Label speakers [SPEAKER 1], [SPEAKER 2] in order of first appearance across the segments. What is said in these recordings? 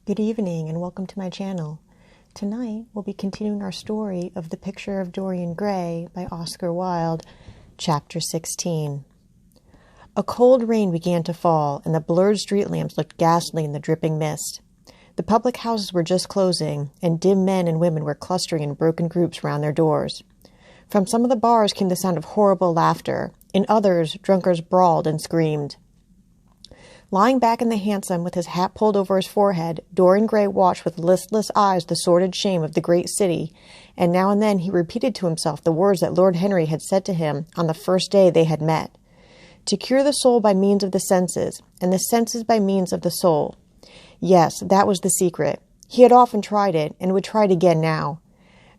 [SPEAKER 1] Good evening and welcome to my channel. Tonight we'll be continuing our story of The Picture of Dorian Gray by Oscar Wilde, Chapter 16. A cold rain began to fall and the blurred street lamps looked ghastly in the dripping mist. The public houses were just closing and dim men and women were clustering in broken groups round their doors. From some of the bars came the sound of horrible laughter. In others, drunkards brawled and screamed. Lying back in the hansom with his hat pulled over his forehead, Dorian Gray watched with listless eyes the sordid shame of the great city, and now and then he repeated to himself the words that Lord Henry had said to him on the first day they had met. To cure the soul by means of the senses, and the senses by means of the soul. Yes, that was the secret. He had often tried it, and would try it again now.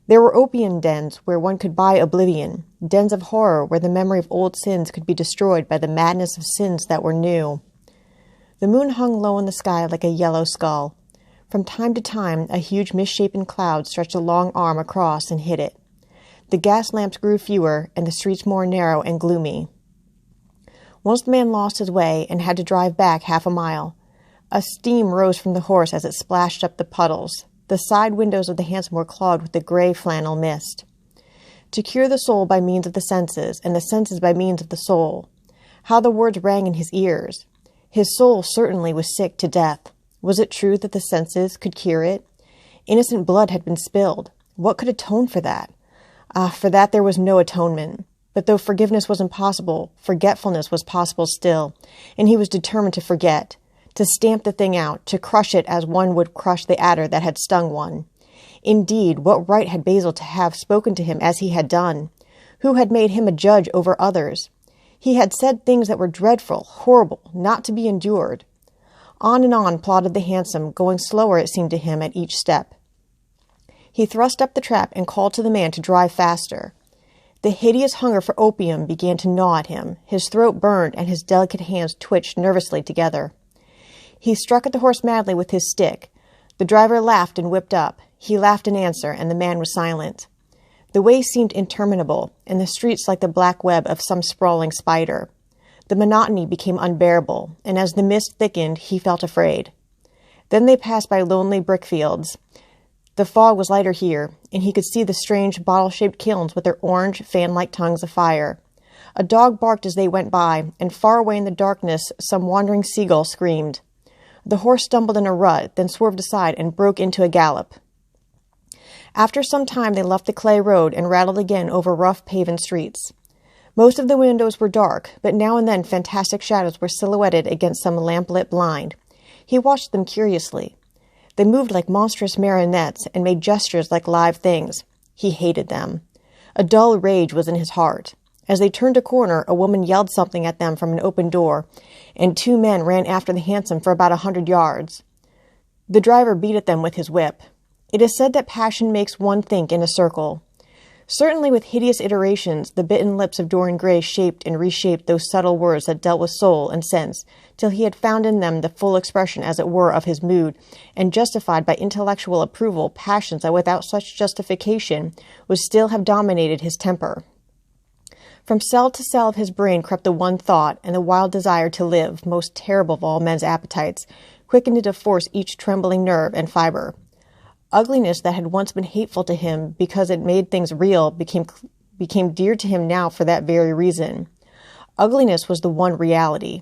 [SPEAKER 1] There were opium dens where one could buy oblivion, dens of horror where the memory of old sins could be destroyed by the madness of sins that were new. The moon hung low in the sky like a yellow skull. From time to time, a huge misshapen cloud stretched a long arm across and hid it. The gas lamps grew fewer, and the streets more narrow and gloomy. Once the man lost his way and had to drive back half a mile. A steam rose from the horse as it splashed up the puddles. The side windows of the hansom were clogged with the gray flannel mist. To cure the soul by means of the senses, and the senses by means of the soul. How the words rang in his ears! His soul certainly was sick to death. Was it true that the senses could cure it? Innocent blood had been spilled. What could atone for that? For that there was no atonement. But though forgiveness was impossible, forgetfulness was possible still, and he was determined to forget, to stamp the thing out, to crush it as one would crush the adder that had stung one. Indeed, what right had Basil to have spoken to him as he had done? Who had made him a judge over others? He had said things that were dreadful, horrible, not to be endured. On and on plodded the hansom, going slower, it seemed to him, at each step. He thrust up the trap and called to the man to drive faster. The hideous hunger for opium began to gnaw at him. His throat burned, and his delicate hands twitched nervously together. He struck at the horse madly with his stick. The driver laughed and whipped up. He laughed in answer, and the man was silent. The way seemed interminable, and the streets like the black web of some sprawling spider. The monotony became unbearable, and as the mist thickened, he felt afraid. Then they passed by lonely brick fields. The fog was lighter here, and he could see the strange bottle-shaped kilns with their orange, fan-like tongues of fire. A dog barked as they went by, and far away in the darkness some wandering seagull screamed. The horse stumbled in a rut, then swerved aside and broke into a gallop. After some time they left the clay road and rattled again over rough paven streets. Most of the windows were dark, but now and then fantastic shadows were silhouetted against some lamp-lit blind. He watched them curiously. They moved like monstrous marionettes and made gestures like live things. He hated them. A dull rage was in his heart. As they turned a corner, a woman yelled something at them from an open door, and two men ran after the hansom for about 100 yards. The driver beat at them with his whip. It is said that passion makes one think in a circle. Certainly with hideous iterations, the bitten lips of Dorian Gray shaped and reshaped those subtle words that dealt with soul and sense, till he had found in them the full expression, as it were, of his mood, and justified by intellectual approval passions that without such justification would still have dominated his temper. From cell to cell of his brain crept the one thought, and the wild desire to live, most terrible of all men's appetites, quickened into force each trembling nerve and fibre. Ugliness that had once been hateful to him because it made things real became dear to him now for that very reason. Ugliness was the one reality.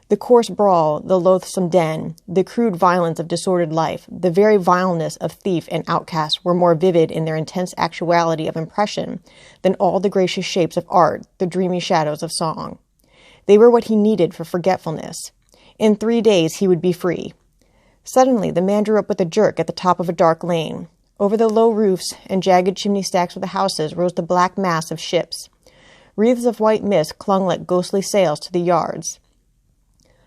[SPEAKER 1] The coarse brawl, the loathsome den, the crude violence of disordered life, the very vileness of thief and outcast were more vivid in their intense actuality of impression than all the gracious shapes of art, the dreamy shadows of song. They were what he needed for forgetfulness. In 3 days he would be free. Suddenly, the man drew up with a jerk at the top of a dark lane. Over the low roofs and jagged chimney stacks of the houses rose the black mass of ships. Wreaths of white mist clung like ghostly sails to the yards.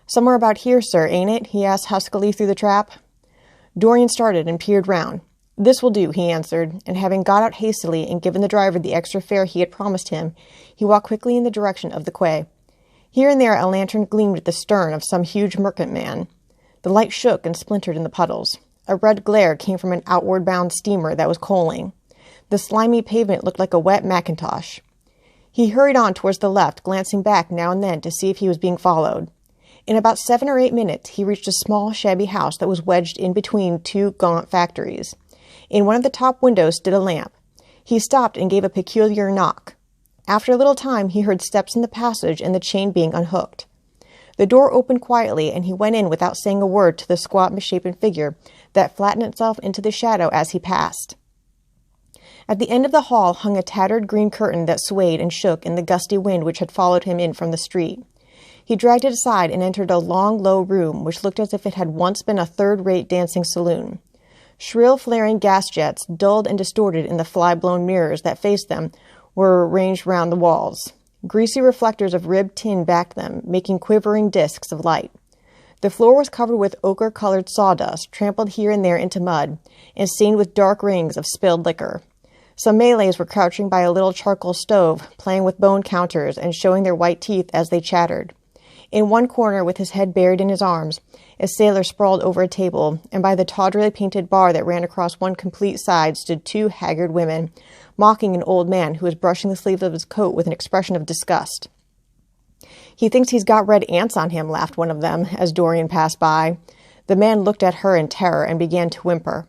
[SPEAKER 1] "Somewhere about here, sir, ain't it?" he asked huskily through the trap. Dorian started and peered round. "This will do," he answered, and having got out hastily and given the driver the extra fare he had promised him, he walked quickly in the direction of the quay. Here and there a lantern gleamed at the stern of some huge merchantman. The light shook and splintered in the puddles. A red glare came from an outward-bound steamer that was coaling. The slimy pavement looked like a wet mackintosh. He hurried on towards the left, glancing back now and then to see if he was being followed. In about 7 or 8 minutes, he reached a small, shabby house that was wedged in between two gaunt factories. In one of the top windows stood a lamp. He stopped and gave a peculiar knock. After a little time, he heard steps in the passage and the chain being unhooked. The door opened quietly, and he went in without saying a word to the squat, misshapen figure that flattened itself into the shadow as he passed. At the end of the hall hung a tattered green curtain that swayed and shook in the gusty wind which had followed him in from the street. He dragged it aside and entered a long, low room which looked as if it had once been a third-rate dancing saloon. Shrill, flaring gas jets, dulled and distorted in the fly-blown mirrors that faced them, were ranged round the walls. Greasy reflectors of ribbed tin backed them, making quivering discs of light. The floor was covered with ochre-colored sawdust, trampled here and there into mud, and stained with dark rings of spilled liquor. Some Malays were crouching by a little charcoal stove, playing with bone counters and showing their white teeth as they chattered. In one corner, with his head buried in his arms, a sailor sprawled over a table, and by the tawdrily painted bar that ran across one complete side stood two haggard women, mocking an old man who was brushing the sleeves of his coat with an expression of disgust. "He thinks he's got red ants on him," laughed one of them, as Dorian passed by. The man looked at her in terror and began to whimper.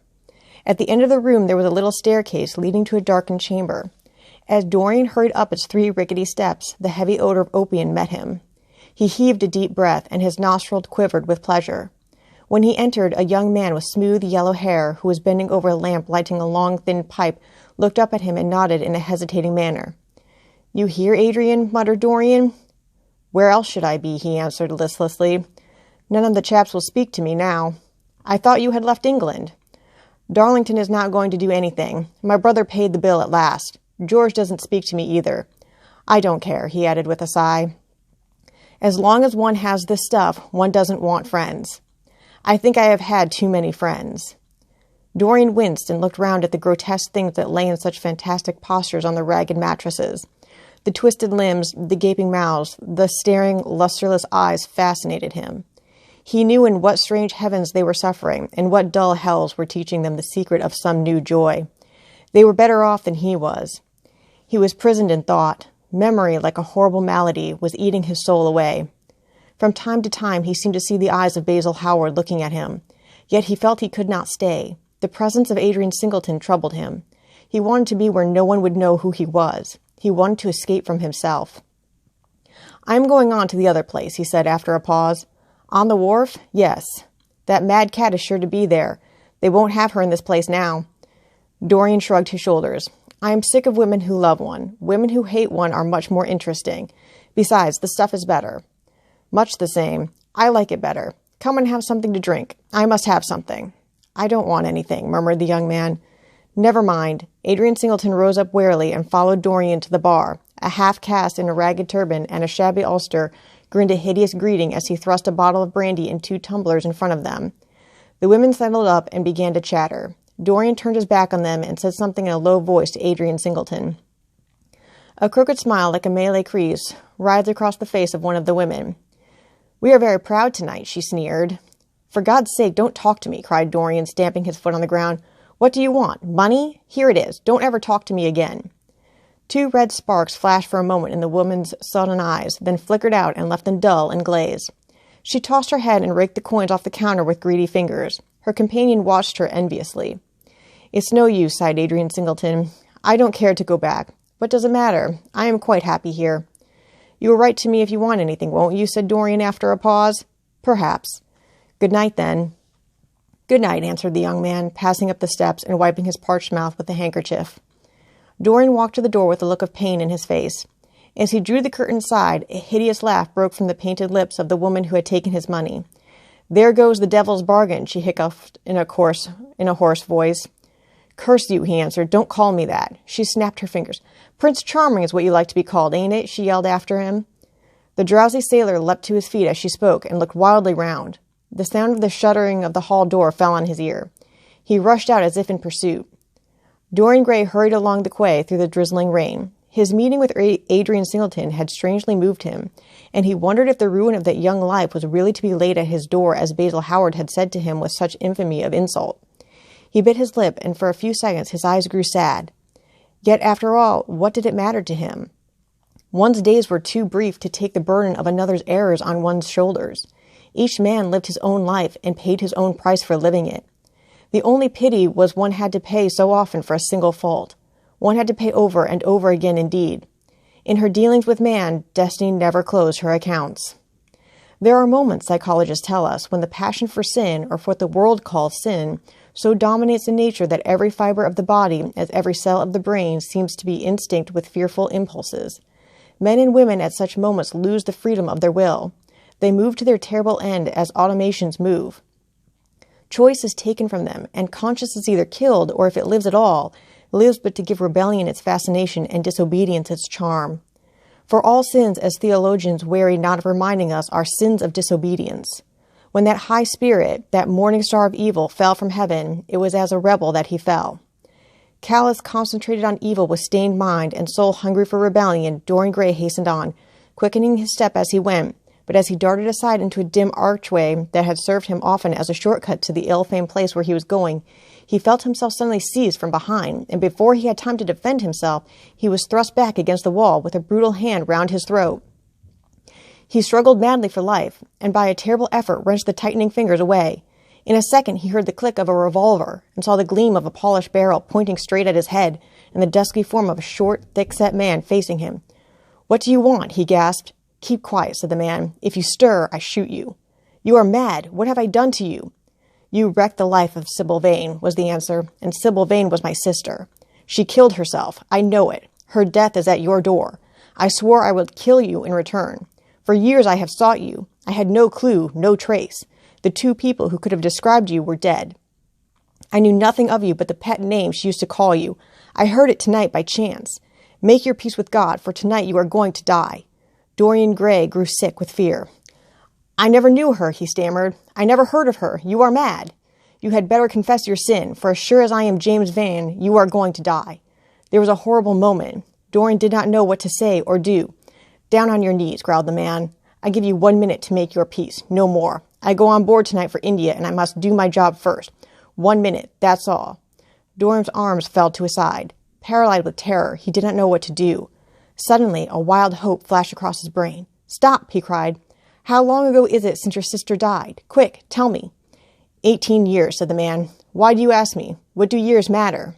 [SPEAKER 1] At the end of the room there was a little staircase leading to a darkened chamber. As Dorian hurried up its 3 rickety steps, the heavy odor of opium met him. He heaved a deep breath, and his nostrils quivered with pleasure. When he entered, a young man with smooth yellow hair, who was bending over a lamp lighting a long, thin pipe, looked up at him and nodded in a hesitating manner. "You here, Adrian?" muttered Dorian. "Where else should I be?" he answered listlessly. "None of the chaps will speak to me now. I thought you had left England." "Darlington is not going to do anything. My brother paid the bill at last. George doesn't speak to me either. I don't care," he added with a sigh. "As long as one has this stuff, one doesn't want friends. I think I have had too many friends." Dorian winced and looked round at the grotesque things that lay in such fantastic postures on the ragged mattresses. The twisted limbs, the gaping mouths, the staring, lustreless eyes fascinated him. He knew in what strange heavens they were suffering, and what dull hells were teaching them the secret of some new joy. They were better off than he was. He was prisoned in thought. Memory, like a horrible malady, was eating his soul away. From time to time he seemed to see the eyes of Basil Howard looking at him. Yet he felt he could not stay. The presence of Adrian Singleton troubled him. He wanted to be where no one would know who he was. He wanted to escape from himself. "I am going on to the other place," he said after a pause. "On the wharf? Yes. That mad cat is sure to be there. They won't have her in this place now." Dorian shrugged his shoulders. "I am sick of women who love one. Women who hate one are much more interesting. Besides, the stuff is better." "Much the same. I like it better. Come and have something to drink. I must have something." "I don't want anything," murmured the young man. "Never mind." Adrian Singleton rose up warily and followed Dorian to the bar. A half-caste in a ragged turban and a shabby ulster grinned a hideous greeting as he thrust a bottle of brandy and 2 tumblers in front of them. The women settled up and began to chatter. Dorian turned his back on them and said something in a low voice to Adrian Singleton. A crooked smile, like a Malay crease, writhed across the face of one of the women. "We are very proud tonight," she sneered. "For God's sake, don't talk to me," cried Dorian, stamping his foot on the ground. "What do you want? Money? Here it is. Don't ever talk to me again." 2 red sparks flashed for a moment in the woman's sullen eyes, then flickered out and left them dull and glazed. She tossed her head and raked the coins off the counter with greedy fingers. Her companion watched her enviously. "It's no use," sighed Adrian Singleton. "I don't care to go back. What does it matter? I am quite happy here." "You will write to me if you want anything, won't you?" said Dorian after a pause. "Perhaps." "Good night, then." "Good night," answered the young man, passing up the steps and wiping his parched mouth with a handkerchief. Dorian walked to the door with a look of pain in his face. As he drew the curtain aside, a hideous laugh broke from the painted lips of the woman who had taken his money. "There goes the devil's bargain," she hiccuped in a hoarse voice. "Curse you," he answered. "Don't call me that." She snapped her fingers. "Prince Charming is what you like to be called, ain't it?" she yelled after him. The drowsy sailor leapt to his feet as she spoke and looked wildly round. The sound of the shuttering of the hall door fell on his ear. He rushed out as if in pursuit. Dorian Gray hurried along the quay through the drizzling rain. His meeting with Adrian Singleton had strangely moved him, and he wondered if the ruin of that young life was really to be laid at his door as Basil Howard had said to him with such infamy of insult. He bit his lip, and for a few seconds his eyes grew sad. Yet, after all, what did it matter to him? One's days were too brief to take the burden of another's errors on one's shoulders. Each man lived his own life and paid his own price for living it. The only pity was one had to pay so often for a single fault. One had to pay over and over again indeed. In her dealings with man, destiny never closed her accounts. There are moments, psychologists tell us, when the passion for sin, or for what the world calls sin, so dominates the nature that every fiber of the body, as every cell of the brain, seems to be instinct with fearful impulses. Men and women at such moments lose the freedom of their will. They move to their terrible end as automations move. Choice is taken from them, and conscience is either killed, or if it lives at all, lives but to give rebellion its fascination and disobedience its charm. For all sins, as theologians weary not of reminding us, are sins of disobedience. When that high spirit, that morning star of evil, fell from heaven, it was as a rebel that he fell. Callous, concentrated on evil with stained mind and soul hungry for rebellion, Dorian Gray hastened on, quickening his step as he went, but as he darted aside into a dim archway that had served him often as a shortcut to the ill-famed place where he was going, he felt himself suddenly seized from behind, and before he had time to defend himself, he was thrust back against the wall with a brutal hand round his throat. He struggled madly for life, and by a terrible effort wrenched the tightening fingers away. In a second he heard the click of a revolver, and saw the gleam of a polished barrel pointing straight at his head, and the dusky form of a short, thick-set man facing him. "What do you want?" he gasped. "Keep quiet," said the man. "If you stir, I shoot you." "You are mad. What have I done to you?" "You wrecked the life of Sybil Vane," was the answer, "and Sybil Vane was my sister. She killed herself. I know it. Her death is at your door. I swore I would kill you in return. For years I have sought you. I had no clue, no trace. The two people who could have described you were dead. I knew nothing of you but the pet name she used to call you. I heard it tonight by chance. Make your peace with God, for tonight you are going to die." Dorian Gray grew sick with fear. "I never knew her," he stammered. "I never heard of her. You are mad. You had better confess your sin, for as sure as I am James Vane, you are going to die." There was a horrible moment. Dorian did not know what to say or do. "Down on your knees," growled the man. "I give you 1 minute to make your peace, no more. I go on board tonight for India, and I must do my job first. 1 minute, that's all." Dorian's arms fell to his side. Paralyzed with terror, he did not know what to do. Suddenly, a wild hope flashed across his brain. "Stop!" he cried. "How long ago is it since your sister died? Quick, tell me." 18 years, said the man. "Why do you ask me? What do years matter?"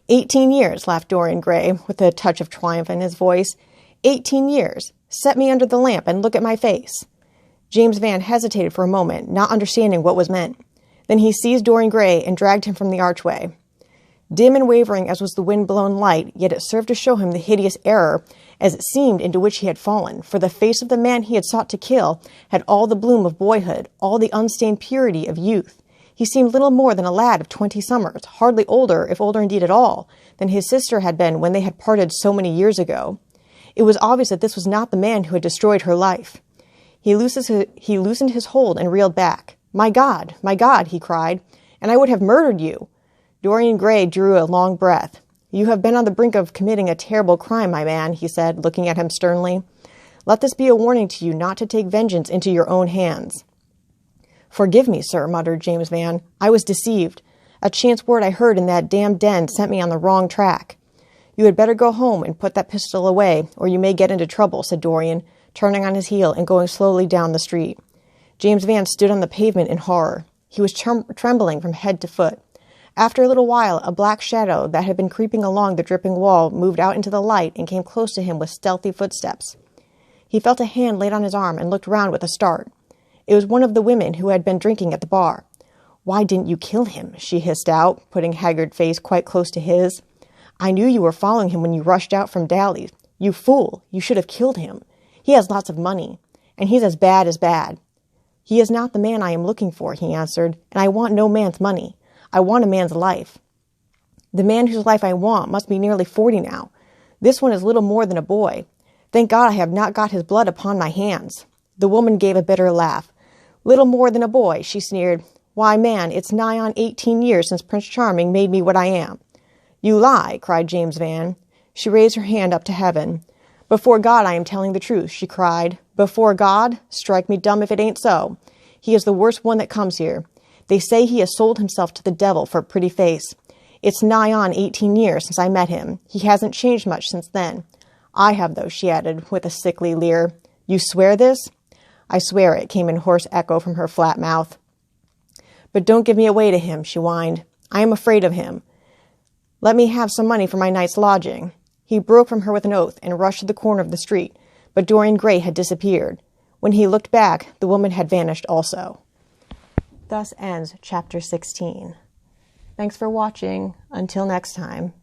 [SPEAKER 1] 18 years, laughed Dorian Gray, with a touch of triumph in his voice. 18 years. Set me under the lamp and look at my face." James Van hesitated for a moment, not understanding what was meant. Then he seized Dorian Gray and dragged him from the archway. Dim and wavering as was the wind-blown light, yet it served to show him the hideous error, as it seemed, into which he had fallen, for the face of the man he had sought to kill had all the bloom of boyhood, all the unstained purity of youth. He seemed little more than a lad of 20 summers, hardly older, if older indeed at all, than his sister had been when they had parted so many years ago. It was obvious that this was not the man who had destroyed her life. He loosened his hold and reeled back. My God, he cried, and I would have murdered you." Dorian Gray drew a long breath. "You have been on the brink of committing a terrible crime, my man," he said, looking at him sternly. "Let this be a warning to you not to take vengeance into your own hands." "Forgive me, sir," muttered James Van. "I was deceived. A chance word I heard in that damned den sent me on the wrong track." "You had better go home and put that pistol away, or you may get into trouble," said Dorian, turning on his heel and going slowly down the street. James Van stood on the pavement in horror. He was trembling from head to foot. After a little while, a black shadow that had been creeping along the dripping wall moved out into the light and came close to him with stealthy footsteps. He felt a hand laid on his arm and looked round with a start. It was one of the women who had been drinking at the bar. "Why didn't you kill him?" she hissed out, putting Haggard's face quite close to his. "I knew you were following him when you rushed out from Daly's. You fool! You should have killed him. He has lots of money, and he's as bad as bad." "He is not the man I am looking for," he answered, "and I want no man's money. I want a man's life. The man whose life I want must be nearly 40 now. This one is little more than a boy. Thank God I have not got his blood upon my hands." The woman gave a bitter laugh. "Little more than a boy," she sneered. "Why, man, it's nigh on 18 years since Prince Charming made me what I am." "You lie," cried James Van. She raised her hand up to heaven. "Before God I am telling the truth," she cried. "Before God? Strike me dumb if it ain't so. He is the worst one that comes here. They say he has sold himself to the devil for a pretty face. It's nigh on 18 years since I met him. He hasn't changed much since then. I have, though," she added, with a sickly leer. "You swear this?" I swear it, came in hoarse echo from her flat mouth. But don't give me away to him, she whined. I am afraid of him. Let me have some money for my night's lodging. He broke from her with an oath and rushed to the corner of the street, but Dorian Gray had disappeared. When he looked back, the woman had vanished also. Thus ends Chapter 16. Thanks for watching. Until next time.